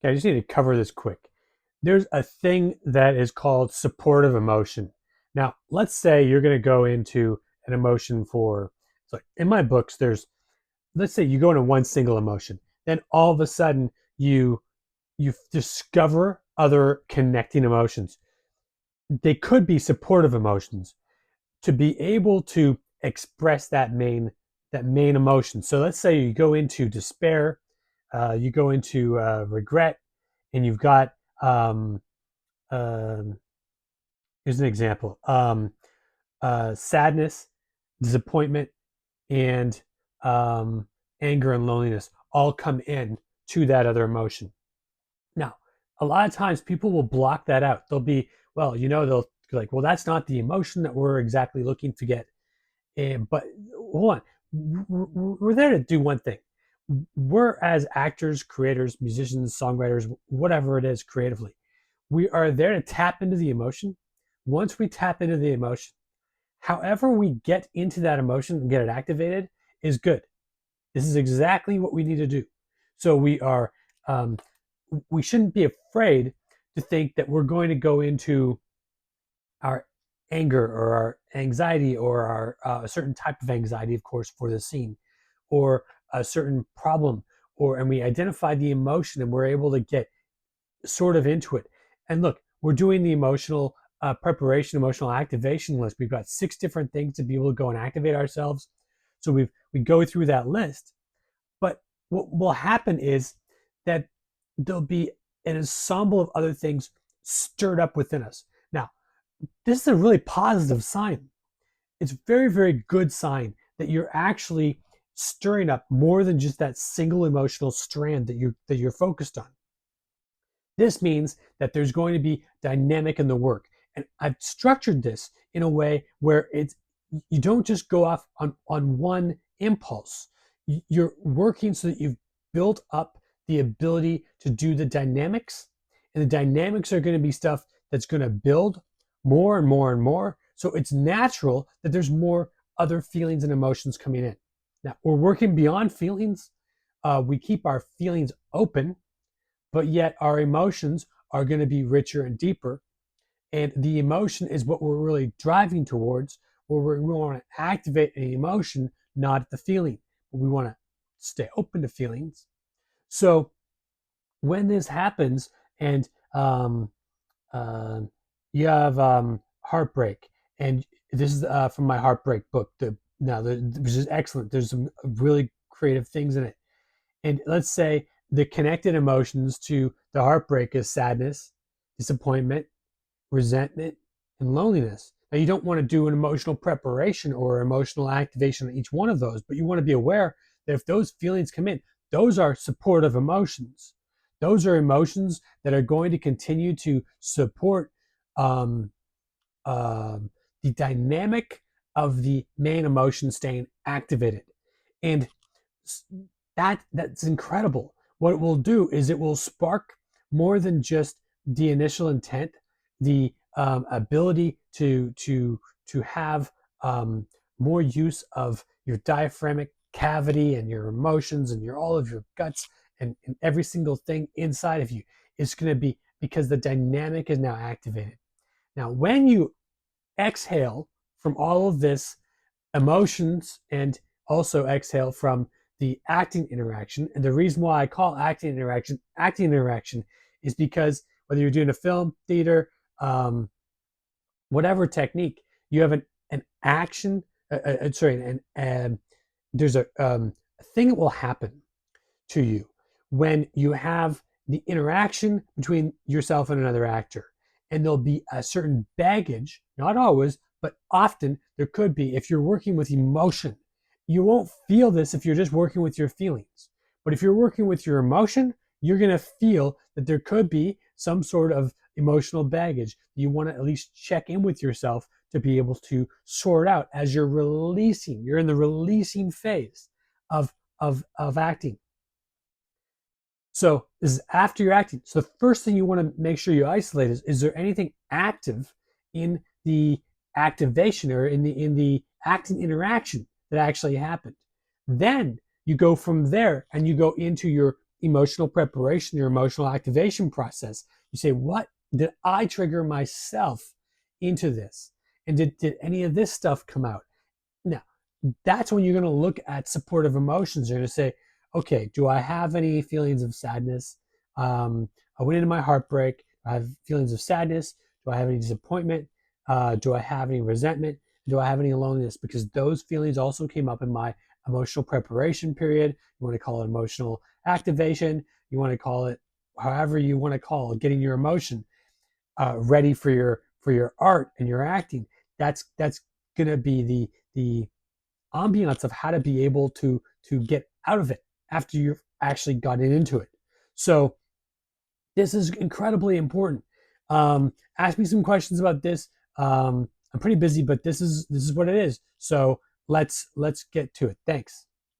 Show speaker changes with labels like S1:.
S1: Okay, I just need to cover this quick. There's a thing that is called supportive emotion. Now, let's say you're going to go into an emotion for, so in my books, let's say you go into one single emotion, then all of a sudden you you discover other connecting emotions. They could be supportive emotions to be able to express that main emotion. So let's say you go into despair, you go into regret, and you've got um, um, here's an example: sadness, disappointment, and um, anger and loneliness all come in to that other emotion. Now, a lot of times people will block that out. They'll be, well, they'll be like, well, that's not the emotion that we're exactly looking to get. But hold on, we're there to do one thing. We're, as actors, creators, musicians, songwriters, whatever it is creatively, we are there to tap into the emotion. Once we tap into the emotion, however we get into that emotion and get it activated is good. This is exactly what we need to do. So um, we shouldn't be afraid to think that we're going to go into our anger or our anxiety or our a certain type of anxiety, of course, for the scene, or a certain problem, and we identify the emotion and we're able to get sort of into it. And look, we're doing the emotional preparation, emotional activation list. We've got 6 different things to be able to go and activate ourselves. So we go through that list. But what will happen is that there'll be an ensemble of other things stirred up within us. Now, this is a really positive sign. It's a very, very good sign that you're actually stirring up more than just that single emotional strand that you're focused on. This means that there's going to be dynamic in the work. And I've structured this in a way where you don't just go off on one impulse. You're working so that you've built up the ability to do the dynamics. And the dynamics are going to be stuff that's going to build more and more and more. So it's natural that there's more other feelings and emotions coming in. Now, we're working beyond feelings. We keep our feelings open, but yet our emotions are going to be richer and deeper. And the emotion is what we're really driving towards, where we want to activate an emotion, not the feeling. But we want to stay open to feelings. So when this happens, and uh, you have heartbreak, and this is from my heartbreak book, which is excellent. There's some really creative things in it. And let's say the connected emotions to the heartbreak is sadness, disappointment, resentment, and loneliness. Now, you don't want to do an emotional preparation or emotional activation on each one of those, but you want to be aware that if those feelings come in, those are supportive emotions. Those are emotions that are going to continue to support um, um, the dynamic of the main emotion staying activated. And that's incredible. What it will do is it will spark more than just the initial intent, the ability to have more use of your diaphragmatic cavity and your emotions and all of your guts and every single thing inside of you is going to be because the dynamic is now activated. Now, when you exhale from all of this emotions and also exhale from the acting interaction. And the reason why I call acting interaction is because whether you're doing a film, theater, um, whatever technique, you have an action, sorry, there's a thing that will happen to you when you have the interaction between yourself and another actor. And there'll be a certain baggage, not always, but often there could be if you're working with emotion. You won't feel this if you're just working with your feelings. But if you're working with your emotion, you're going to feel that there could be some sort of emotional baggage. You want to at least check in with yourself to be able to sort out as you're releasing. You're in the releasing phase of acting. So this is after you're acting. So the first thing you want to make sure you isolate is there anything active in the activation or in the acting interaction that actually happened? Then you go from there and you go into your emotional preparation, your emotional activation process. You say, what did I trigger myself into this? And did any of this stuff come out? Now, that's when you're going to look at supportive emotions. You're going to say, okay, do I have any feelings of sadness? I went into my heartbreak. I have feelings of sadness. Do I have any disappointment? Do I have any resentment? Do I have any loneliness? Because those feelings also came up in my emotional preparation period. You want to call it emotional activation. You want to call it however you want to call it, getting your emotion ready for your art and your acting. That's going to be the ambiance of how to be able to get out of it after you've actually gotten into it. So this is incredibly important. Ask me some questions about this. I'm pretty busy, but this is what it is. So let's get to it. Thanks.